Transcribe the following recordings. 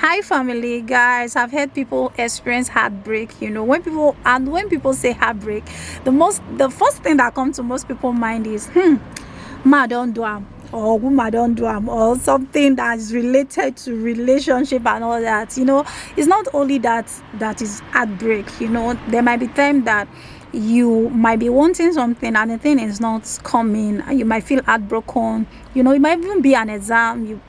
Hi family, guys. I've heard people experience heartbreak. When people say heartbreak, the first thing that comes to most people's mind is ma don't do am, or woman don't do am, or something that is related to relationship and all that. It's not only that is heartbreak. There might be time that you might be wanting something and the thing is not coming, and you might feel heartbroken. It might even be an exam.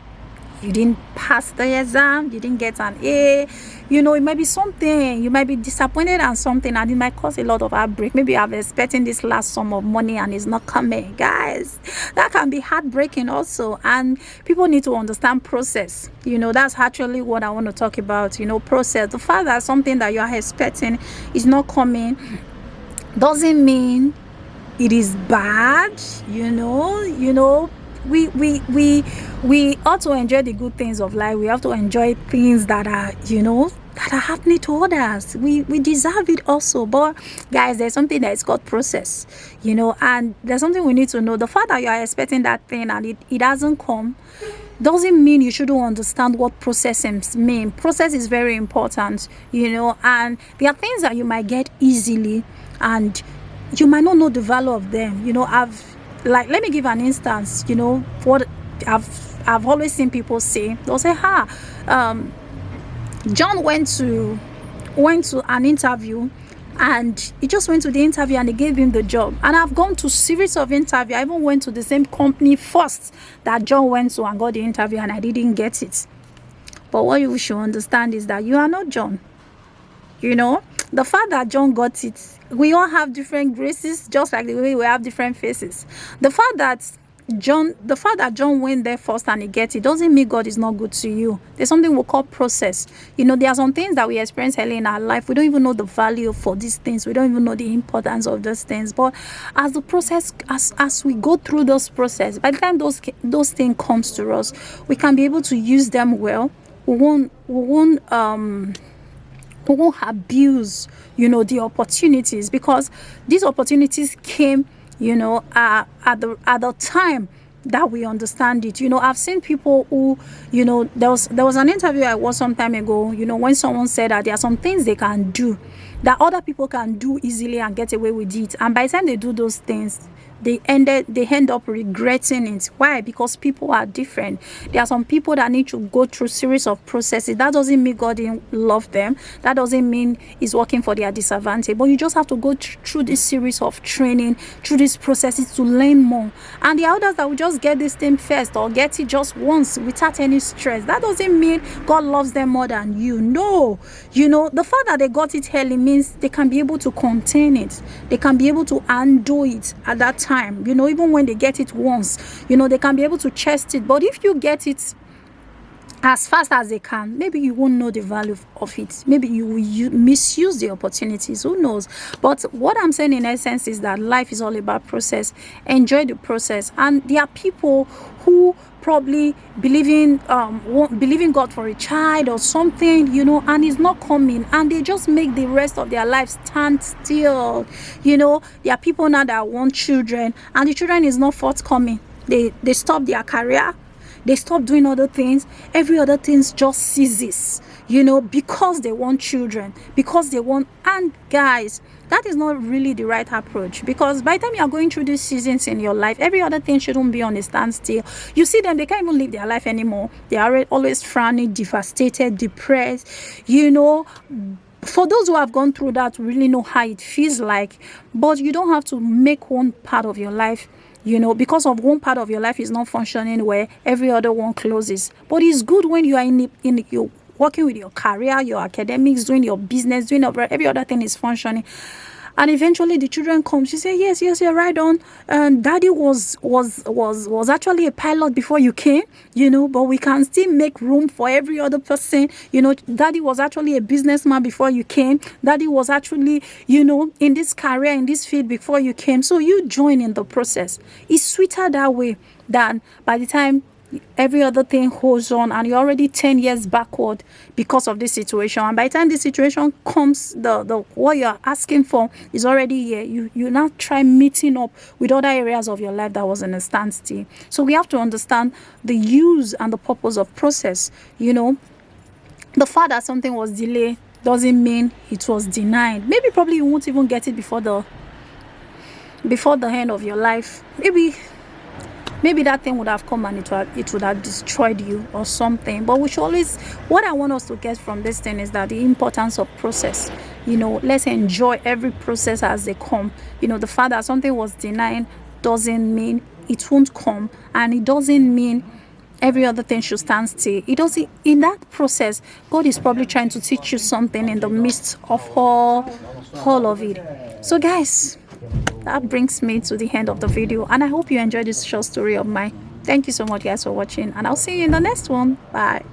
You didn't pass the exam, you didn't get an A. It might be something, you might be disappointed and something, and it might cause a lot of heartbreak. Maybe you have expecting this last sum of money and it's not coming. Guys, that can be heartbreaking also. And people need to understand process. That's actually what I want to talk about. Process. The fact that something that you are expecting is not coming doesn't mean it is bad. We ought to enjoy the good things of life. We have to enjoy things that are happening to others. We deserve it also. But guys, there's something that is called process, and there's something we need to know. The fact that you are expecting that thing and it hasn't come doesn't mean you shouldn't understand what process mean. Process is very important, and there are things that you might get easily and you might not know the value of them. Let me give an instance. What I've always seen people say. They'll say, John went to an interview, and he just went to the interview and they gave him the job. And I've gone to series of interview. I even went to the same company first that John went to and got the interview, and I didn't get it. But what you should understand is that you are not John. The fact that John got it, we all have different graces, just like the way we have different faces. The fact that John went there first and he gets it doesn't mean God is not good to you. There's something we call process. There are some things that we experience early in our life. We don't even know the value for these things. We don't even know the importance of those things. But as the process, as we go through those process, by the time those things comes to us, we can be able to use them well. We won't abuse the opportunities, because these opportunities came at the time that we understand it. I've seen people who there was an interview I watched some time ago, when someone said that there are some things they can do that other people can do easily and get away with it, and by the time they do those things, they end up regretting it. Why? Because people are different. There are some people that need to go through series of processes. That doesn't mean God didn't love them. That doesn't mean He's working for their disadvantage. But you just have to go through this series of training, through these processes to learn more. And there are others that will just get this thing first or get it just once without any stress. That doesn't mean God loves them more than you. No. The fact that they got it early means they can be able to contain it. They can be able to undo it at that time. Even when they get it once, they can be able to chest it. But if you get it as fast as they can, maybe you won't know the value of it. Maybe you will misuse the opportunities. Who knows? But what I'm saying in essence is that life is all about process. Enjoy the process. And there are people who probably believing God for a child or something, and it's not coming, and they just make the rest of their life stand still. There are people now that want children, and the children is not forthcoming. They stop their career. They stop doing other things. Every other thing just ceases, because they want children, and guys, that is not really the right approach, because by the time you are going through these seasons in your life, every other thing shouldn't be on a standstill. You see them, they can't even live their life anymore. They are always frowning, devastated, depressed, For those who have gone through that, really know how it feels like. But you don't have to make one part of your life, because of one part of your life is not functioning where every other one closes. But it's good when you are in your working with your career, your academics, doing your business, doing every other thing is functioning. And eventually the children come. She say, yes, you're right on. And daddy was actually a pilot before you came, but we can still make room for every other person. Daddy was actually a businessman before you came. Daddy was actually, in this career, in this field before you came. So you join in the process. It's sweeter that way than by the time every other thing holds on and you're already 10 years backward because of this situation. And by the time this situation comes, the what you're asking for is already here. You now try meeting up with other areas of your life that was in a standstill. So we have to understand the use and the purpose of process. The fact that something was delayed doesn't mean it was denied. Maybe probably you won't even get it before the end of your life. Maybe that thing would have come and it would have destroyed you or something. But we should always, what I want us to get from this thing is that the importance of process. You know, let's enjoy every process as they come. You know, the fact that something was denied doesn't mean it won't come, and it doesn't mean every other thing should stand still. It doesn't. In that process, God is probably trying to teach you something in the midst of all of it. So guys, that brings me to the end of the video, and I hope you enjoyed this short story of mine. Thank you so much guys for watching, and I'll see you in the next one. Bye.